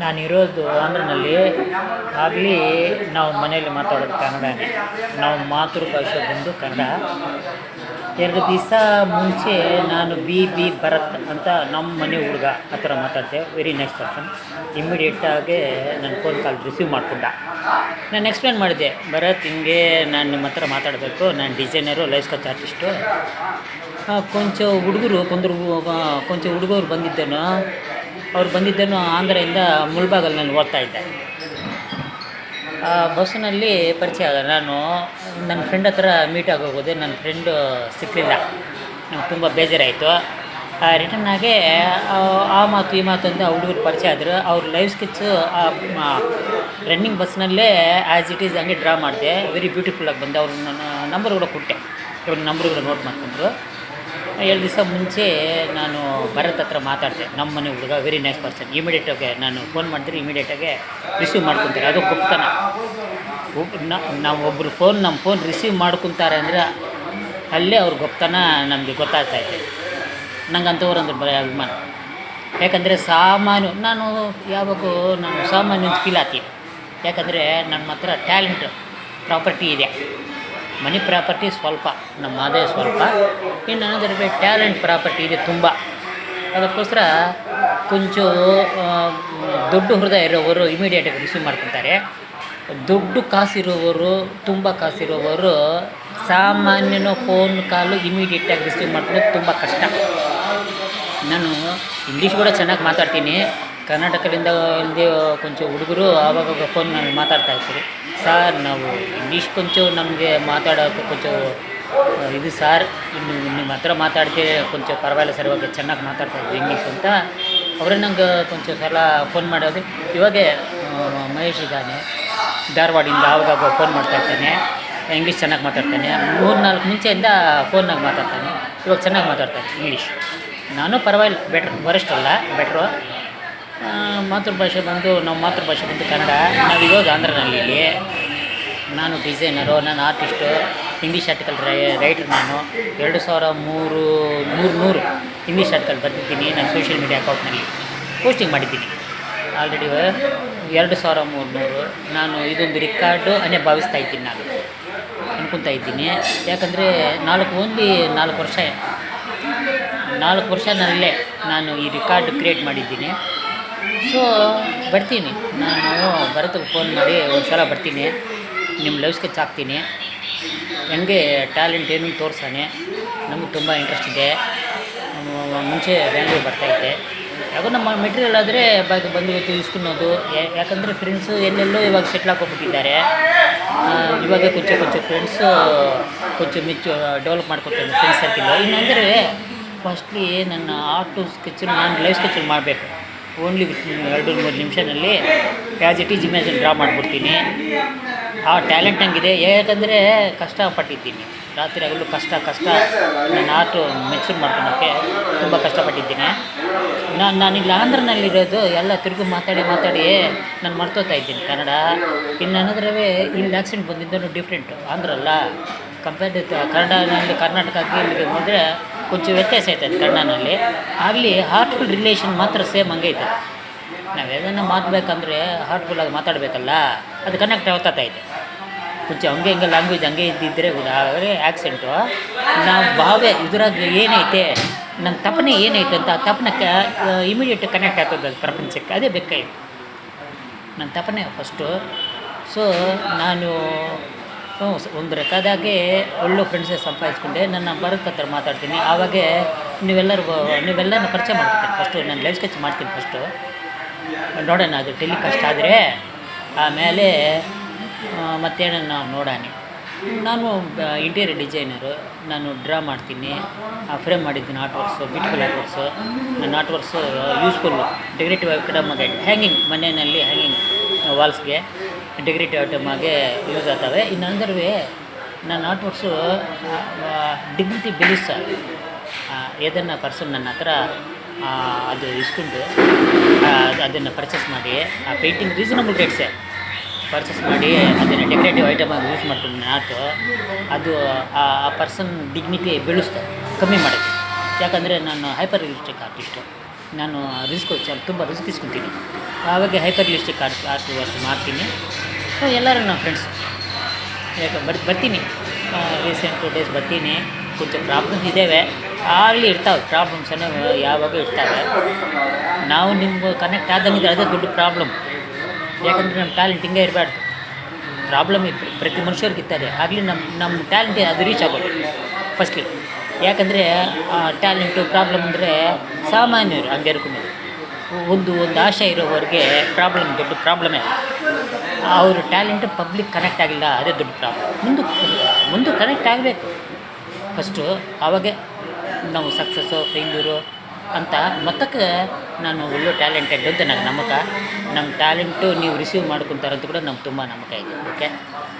ನಾನಿರೋದು ಆಂಧ್ರನಲ್ಲಿ. ಆಗಲಿ ನಾವು ಮನೆಯಲ್ಲಿ ಮಾತಾಡೋದು ಕನ್ನಡನೇ. ನಾವು ಮಾತೃಭಾಷೆ ಬಂದು ಕನ್ನಡ. 2 ದಿವಸ ಮುಂಚೆ ನಾನು ಬಿ ಭರತ್ ಅಂತ ನಮ್ಮ ಮನೆ ಹುಡುಗ ಆ ಥರ ಮಾತಾಡ್ತೆ. Very nice person. ಇಮ್ಮಿಡಿಯೇಟಾಗಿ ನನ್ನ ಫೋನ್ ಕಾಲ್ ರಿಸೀವ್ ಮಾಡ್ಕೊಂಡ. ನಾನು ಎಕ್ಸ್ಪ್ಲೇನ್ ಮಾಡಿದೆ, ಭರತ್ ಹಿಂಗೆ ನಾನು ನಿಮ್ಮ ಹತ್ರ ಮಾತಾಡಬೇಕು, ನಾನು ಡಿಸೈನರು, ಲೈಫ್ ಸ್ಟೈಲ್ ಆರ್ಟಿಸ್ಟು. ಕೊಂಚ ಹುಡುಗರು ಬಂದಿದ್ದನು ಆಂಧ್ರದಿಂದ ಮುಳ್ಬಾಗಲ್ನಲ್ಲಿ ಓದ್ತಾ ಇದ್ದೆ. ಬಸ್ಸಿನಲ್ಲಿ ಪರಿಚಯ ಆಗ ನಾನು ನನ್ನ ಫ್ರೆಂಡ್ ಹತ್ರ ಮೀಟ್ ಆಗೋಗೋದೆ. ನನ್ನ ಫ್ರೆಂಡು ಸಿಕ್ಕಲಿಲ್ಲ. ನಂಗೆ ತುಂಬ ಬೇಜಾರಾಯಿತು. ರಿಟರ್ನ್ ಆಗಿ ಆ ಮಾತು ಈ ಮಾತು ಅಂತ ಹುಡುಗರು ಪರಿಚಯ ಆದರು. ಅವ್ರ ಲೈವ್ ಸ್ಕೆಚ್ಚು ರನ್ನಿಂಗ್ ಬಸ್ನಲ್ಲೇ ಆ್ಯಸ್ ಇಟ್ ಈಸ್ ಹಂಗೆ ಡ್ರಾ ಮಾಡಿದೆ. ವೆರಿ ಬ್ಯೂಟಿಫುಲ್ಲಾಗಿ ಬಂದೆ. ಅವ್ರು ನನ್ನ ನಂಬರ್ ಕೂಡ ಕೊಟ್ಟೆ. ಇವ್ರ ನಂಬರ್ ಕೂಡ ನೋಟ್ ಮಾಡ್ಕೊಂಡ್ರು. 2 ದಿವಸ ಮುಂಚೆ ನಾನು ಭರತ್ ಹತ್ರ ಮಾತಾಡಿದೆ. ನಮ್ಮ ಮನೆ ಹುಡುಗ, ವೆರಿ ನೈಸ್ ಪರ್ಸನ್. ಇಮಿಡಿಯೇಟಾಗಿ ನಾನು ಫೋನ್ ಮಾಡಿದ್ರೆ ಇಮಿಡಿಯೇಟಾಗಿ ರಿಸೀವ್ ಮಾಡ್ಕೊತಾರೆ. ಅದು ಗೊಪ್ತನ. ನಾವು ಒಬ್ಬರು ನಮ್ಮ ಫೋನ್ ರಿಸೀವ್ ಮಾಡ್ಕೊತಾರೆ ಅಂದರೆ ಅಲ್ಲೇ ಅವ್ರ ಗೊಪ್ತನ ನಮಗೆ ಗೊತ್ತಾಗ್ತಾಯಿದೆ. ನಂಗೆ ಅಂಥವ್ರಂದ್ರೆ ಬರೀ ಅಭಿಮಾನ. ಯಾಕಂದರೆ ನಾನು ಯಾವಾಗೂ ಸಾಮಾನ್ಯ ಫೀಲ್ ಆಗ್ತೀನಿ. ಯಾಕಂದರೆ ನನ್ನ ಹತ್ರ ಟ್ಯಾಲೆಂಟ್ ಪ್ರಾಪರ್ಟಿ ಇದೆ. ಮನಿ ಪ್ರಾಪರ್ಟಿ ಸ್ವಲ್ಪ, ನಮ್ಮ ಆದಾಯ ಸ್ವಲ್ಪ, ಇನ್ನು ಅನ್ನೋದ್ರ ಟ್ಯಾಲೆಂಟ್ ಪ್ರಾಪರ್ಟಿ ಇದೆ ತುಂಬ. ಅದಕ್ಕೋಸ್ಕರ ಕೊಂಚ ದೊಡ್ಡ ಹೃದಯ ಇರೋವರು ಇಮಿಡಿಯೇಟಾಗಿ ರಿಸೀವ್ ಮಾಡ್ಕೊತಾರೆ. ದೊಡ್ಡ ಕಾಸಿರೋವರು, ತುಂಬ ಕಾಸಿರೋವರು ಸಾಮಾನ್ಯನೋ ಫೋನ್ ಕಾಲು ಇಮಿಡಿಯೇಟಾಗಿ ರಿಸೀವ್ ಮಾಡ್ಕೊಳ್ಳೋದು ತುಂಬ ಕಷ್ಟ. ನಾನು ಇಂಗ್ಲೀಷ್ ಕೂಡ ಚೆನ್ನಾಗಿ ಮಾತಾಡ್ತೀನಿ. ಕರ್ನಾಟಕದಿಂದ ಇಲ್ಲದೆ ಕೊಂಚ ಹುಡುಗರು ಆವಾಗ ಫೋನ್ನಲ್ಲಿ ಮಾತಾಡ್ತಾ ಇರ್ತೀರಿ. ಸಾರ್, ನಾವು ಇಂಗ್ಲೀಷ್ ಕೊಂಚ ನಮಗೆ ಮಾತಾಡೋಕ್ಕೆ ಕೊಂಚ ಇದು ಸಾರ್, ಇನ್ನು ನಿಮ್ಮ ಹತ್ರ ಮಾತಾಡ್ತೀವಿ ಕೊಂಚ ಪರವಾಗಿಲ್ಲ ಸರ್, ಇವಾಗ ಚೆನ್ನಾಗಿ ಮಾತಾಡ್ತಾಯಿದ್ವಿ ಇಂಗ್ಲೀಷ್ ಅಂತ ಅವರೇ ನಂಗೆ ಕೊಂಚ ಸಲ ಫೋನ್ ಮಾಡೋದು. ಇವಾಗ ಮಹೇಶ್ ಇದ್ದಾನೆ ಧಾರವಾಡಿಂದ, ಆವಾಗ ಫೋನ್ ಮಾಡ್ತಾಯಿರ್ತಾನೆ. ಇಂಗ್ಲೀಷ್ ಚೆನ್ನಾಗಿ ಮಾತಾಡ್ತಾನೆ. 3-4 ಮುಂಚೆಯಿಂದ ಫೋನ್ನಾಗಿ ಮಾತಾಡ್ತಾನೆ. ಇವಾಗ ಚೆನ್ನಾಗಿ ಮಾತಾಡ್ತಾನೆ ಇಂಗ್ಲೀಷ್. ನಾನು ಪರವಾಗಿಲ್ಲ, ವರಿಷ್ಠ ಅಲ್ಲ, ಬೆಟ್ರು. ನಮ್ಮ ಮಾತೃಭಾಷೆ ಬಂದು ಕನ್ನಡ. ನಾವಿರೋದು ಆಂಧ್ರನಲ್ಲಿ. ನಾನು ಡಿಸೈನರು, ನಾನು ಆರ್ಟಿಸ್ಟು, ಇಂಗ್ಲೀಷ್ ಆರ್ಟಿಕಲ್ ರೈಟರ್. ನಾನು 2300 ಇಂಗ್ಲೀಷ್ ಆರ್ಟಿಕಲ್ ಬರೆದಿದ್ದೀನಿ. ನಾನು ಸೋಷಿಯಲ್ ಮೀಡಿಯಾ ಅಕೌಂಟ್ನಲ್ಲಿ ಪೋಸ್ಟಿಂಗ್ ಮಾಡಿದ್ದೀನಿ ಆಲ್ರೆಡಿ 2300. ನಾನು ಇದೊಂದು ರಿಕಾರ್ಡು ಅನ್ನೇ ಭಾವಿಸ್ತಾ ಇದ್ದೀನಿ, ನಾನು ಅನ್ಕೊತಾ ಇದ್ದೀನಿ. ಯಾಕಂದರೆ 4 ವರ್ಷನಲ್ಲೇ ನಾನು ಈ ರಿಕಾರ್ಡ್ ಕ್ರಿಯೇಟ್ ಮಾಡಿದ್ದೀನಿ. ಸೊ ಬರ್ತೀನಿ, ನಾನು ಭರತ್ಗೆ ಫೋನ್ ಮಾಡಿ ಒಂದು ಸಲ ಬರ್ತೀನಿ, ನಿಮ್ಮ ಲೈವ್ ಸ್ಕೆಚ್ ಹಾಕ್ತೀನಿ, ನನಗೆ ಟ್ಯಾಲೆಂಟ್ ಏನು ತೋರಿಸಾನೆ. ನಮಗೆ ತುಂಬ ಇಂಟ್ರೆಸ್ಟ್ ಇದೆ. ಮುಂಚೆ ಬ್ಯಾಂಗ್ಳೂರು ಬರ್ತಾಯಿದ್ದೆ. ಯಾಕೋ ನಮ್ಮ ಮೆಟೀರಿಯಲ್ ಆದರೆ ಬಂದು ಇಸ್ಕೊಳೋದು. ಯಾಕಂದರೆ ಫ್ರೆಂಡ್ಸು ಎಲ್ಲೆಲ್ಲೋ ಇವಾಗ ಸೆಟ್ಲ್ ಹಾಕೋಗ್ಬಿಟ್ಟಿದ್ದಾರೆ. ಇವಾಗ ಕೊಂಚ ಫ್ರೆಂಡ್ಸು ಮಿಚ್ಚು ಡೆವಲಪ್ ಮಾಡ್ಕೊತೀನಿ ಫ್ರೆಂಡ್ಸ್ ಸರ್ಕಿಲ್. ಇನ್ನಂದರೆ ಫಸ್ಟ್ಲಿ ನನ್ನ ಆರ್ಟು ಸ್ಕೆಚ್ ನಾನು ಲೈವ್ ಸ್ಕೆಚಲ್ಲಿ ಮಾಡಬೇಕು. ಓನ್ಲಿ 2-3 ನಿಮಿಷದಲ್ಲಿ ಆ್ಯಸ್ ಇಟ್ ಈಸ್ ಇಮೇಜಲ್ಲಿ ಡ್ರಾ ಮಾಡಿಬಿಡ್ತೀನಿ. ಆ ಟ್ಯಾಲೆಂಟ್ ಹಂಗಿದೆ. ಯಾಕಂದರೆ ಕಷ್ಟಪಟ್ಟಿದ್ದೀನಿ, ರಾತ್ರಿ ಹಗಲು ಕಷ್ಟ ನನ್ನ ಆರ್ಟು ಮೆಚೂರ್ ಮಾಡ್ಕೊಳೋಕ್ಕೆ ತುಂಬ ಕಷ್ಟಪಟ್ಟಿದ್ದೀನಿ. ನಾನಿಲ್ಲಿ ಆಂಧ್ರನಲ್ಲಿರೋದು ಎಲ್ಲ ತಿರುಗಿ ಮಾತಾಡಿ ನಾನು ಮರ್ತೋಗ್ತಾ ಇದ್ದೀನಿ ಕನ್ನಡ. ಇನ್ನು ಅನ್ನೋದ್ರವೇ ಇಲ್ಲಿ ಆ್ಯಕ್ಸೆಂಟ್ ಬಂದಿದ್ದೂ ಡಿಫ್ರೆಂಟು. ಆಂಧ್ರ ಅಲ್ಲ, ಕಂಪೇರ್ ಕನ್ನಡನಲ್ಲಿ ಕರ್ನಾಟಕಕ್ಕೆ ಇಲ್ಲಿಗೆ ಹೋದರೆ ಕೊಂಚ ವ್ಯತ್ಯಾಸ ಆಯ್ತದೆ ಕನ್ನಡನಲ್ಲಿ. ಆಗಲಿ ಹಾರ್ಟ್ಫುಲ್ ರಿಲೇಷನ್ ಮಾತ್ರ ಸೇಮ್ ಹಂಗೆ ಐತೆ. ನಾವು ಯಾವುದನ್ನು ಮಾತಾಡಬೇಕಂದ್ರೆ ಹಾರ್ಟ್ಫುಲ್ಲಾಗಿ ಮಾತಾಡಬೇಕಲ್ಲ, ಅದು ಕನೆಕ್ಟ್ ಆಗ್ತಾಯಿದೆ. ಕೊಂಚ ಹಂಗೆ ಲ್ಯಾಂಗ್ವೇಜ್ ಹಂಗೆ ಇದ್ದಿದ್ದರೆ ಆದರೆ ಆ್ಯಕ್ಸೆಂಟು ನಾವು ಭಾವೇ ಇದ್ರಾಗ ಏನೈತೆ, ನನ್ನ ತಪ್ಪನೆ ಏನೈತೆ ಅಂತ ಆ ತಪ್ಪನಕ್ಕೆ ಇಮಿಡಿಯೇಟ್ ಕನೆಕ್ಟ್ ಆಗ್ತದೆ ಪ್ರಪಂಚಕ್ಕೆ. ಅದೇ ಬೇಕಾಯ್ತು ನನ್ನ ತಪ್ಪನೆ ಫಸ್ಟು. ಸೊ ನಾನು ಒಂದು ರೆಕಾರ್ಡಾಗೆ ಒಳ್ಳೆ ಫ್ರೆಂಡ್ಸೇ ಸಂಪಾದಿಸ್ಕೊಂಡೆ. ನನ್ನ ಭರತ್ ಹತ್ರ ಮಾತಾಡ್ತೀನಿ. ಆವಾಗ ನೀವೆಲ್ಲರನ್ನ ಪರಿಚಯ ಮಾಡ್ತೀನಿ. ಫಸ್ಟು ನಾನು ಲೈವ್ ಸ್ಕೆಚ್ ಮಾಡ್ತೀನಿ. ಫಸ್ಟು ನೋಡೋಣ, ಅದು ಟೆಲಿಕಾಸ್ಟ್ ಆದರೆ ಆಮೇಲೆ ಮತ್ತೇನನ್ನು ನೋಡೋಣ. ನಾನು ಇಂಟೀರಿಯರ್ ಡಿಸೈನರು. ನಾನು ಡ್ರಾ ಮಾಡ್ತೀನಿ, ಫ್ರೇಮ್ ಮಾಡಿದ್ದೀನಿ art works, beautiful art works. ನನ್ನ art works useful, decorative item ಆಗಿ ಹ್ಯಾಂಗಿಂಗ್, ಮನೆಯಲ್ಲಿ ಹ್ಯಾಂಗಿಂಗ್ ವಾಲ್ಸ್ಗೆ ಡೆಕೋರೇಟಿವ್ ಐಟಮ್ ಆಗಿ ಯೂಸ್ ಆಗ್ತವೆ. ಇನ್ನಂದ್ರೆ ನನ್ನ ಆರ್ಟ್ ವರ್ಕ್ಸು ಡಿಗ್ನಿಟಿ ಬೆಳೆಸ ಏದನ್ನು ಪರ್ಸನ್ ನನ್ನ ಹತ್ರ ಅದು ಇಸ್ಕೊಂಡು ಅದನ್ನು ಪರ್ಚೇಸ್ ಮಾಡಿ, ಆ ಪೇಂಟಿಂಗ್ ರೀಸನಬಲ್ ರೇಟ್ಸೇ ಪರ್ಚೇಸ್ ಮಾಡಿ ಅದನ್ನು ಡೆಕೋರೇಟಿವ್ ಐಟಮ್ ಆಗಿ ಯೂಸ್ ಮಾಡ್ಕೊಂಡು ಆರ್ಟು ಅದು ಆ ಪರ್ಸನ್ ಡಿಗ್ನಿಟಿ ಬೆಳೆಸ್ತಾ ಕಮ್ಮಿ ಮಾಡುತ್ತೆ. ಯಾಕಂದರೆ ನಾನು ಹೈಪರ್ ರಿಯಲಿಸ್ಟಿಕ್ ಆರ್ಟಿಸ್ಟು. ನಾನು ತುಂಬ ರಿಸ್ಕ್ ಇಸ್ಕೊತೀನಿ. ಆವಾಗ ಹೈಪರ್ ರಿಯಲಿಸ್ಟಿಕ್ ಆರ್ಟ್ ವರ್ಕ್ ಮಾಡ್ತೀನಿ. ಎಲ್ಲರೂ ನಮ್ಮ ಫ್ರೆಂಡ್ಸ್ ಯಾಕೆ ಬರ್ತೀನಿ, ರೀಸೆಂಟ್ 2 ಡೇಸ್ ಬರ್ತೀನಿ. ಕೊಂಚ ಪ್ರಾಬ್ಲಮ್ಸ್ ಇದ್ದಾವೆ, ಆಗಲಿ ಇರ್ತಾವೆ ಪ್ರಾಬ್ಲಮ್ಸ್ ಯಾವಾಗ ಇರ್ತಾವೆ. ನಾವು ನಿಮ್ಗೆ ಕನೆಕ್ಟ್ ಆದಂಗಿದ್ರೆ ಅದೇ ದೊಡ್ಡ ಪ್ರಾಬ್ಲಮ್. ಯಾಕಂದರೆ ನಮ್ಮ ಟ್ಯಾಲೆಂಟ್ ಹಿಂಗೆ ಇರಬಾರ್ದು. ಪ್ರಾಬ್ಲಮ್ ಪ್ರತಿ ಮನುಷ್ಯರಿಗಿರ್ತಾರೆ, ಆಗಲಿ ನಮ್ಮ ಟ್ಯಾಲೆಂಟ್ ಅದು ರೀಚ್ ಆಗೋದು ಫಸ್ಟ್ಲಿ. ಯಾಕಂದರೆ ಟ್ಯಾಲೆಂಟು ಪ್ರಾಬ್ಲಮ್ ಅಂದರೆ ಸಾಮಾನ್ಯರು ಹಂಗೆ ಇರ್ಕೊಂಡು ಒಂದು ಆಶೆ ಇರೋವ್ರಿಗೆ ದೊಡ್ಡ ಪ್ರಾಬ್ಲಮೇ. ಅವ್ರ ಟ್ಯಾಲೆಂಟು ಪಬ್ಲಿಕ್ ಕನೆಕ್ಟ್ ಆಗಿಲ್ಲ, ಅದೇ ದೊಡ್ಡ ಪ್ರಾಬ್ಲಮ್. ಮುಂದೆ ಕನೆಕ್ಟ್ ಆಗಬೇಕು ಫಸ್ಟು, ಆವಾಗೆ ನಾವು ಸಕ್ಸಸ್ಸು ಫೇಲ್ಯೂರು ಅಂತ ಮೊತ್ತಕ್ಕೆ ನಾನು ಒಳ್ಳೆ ಟ್ಯಾಲೆಂಟೆಡ್ ಅಂತ ನನಗೆ ನಮ್ಮ ಟ್ಯಾಲೆಂಟು ನೀವು ರಿಸೀವ್ ಮಾಡ್ಕೊತಾರಂತ ಕೂಡ ನಮ್ಗೆ ತುಂಬ ನಂಬಿಕೆ ಇದೆ. ಓಕೆ.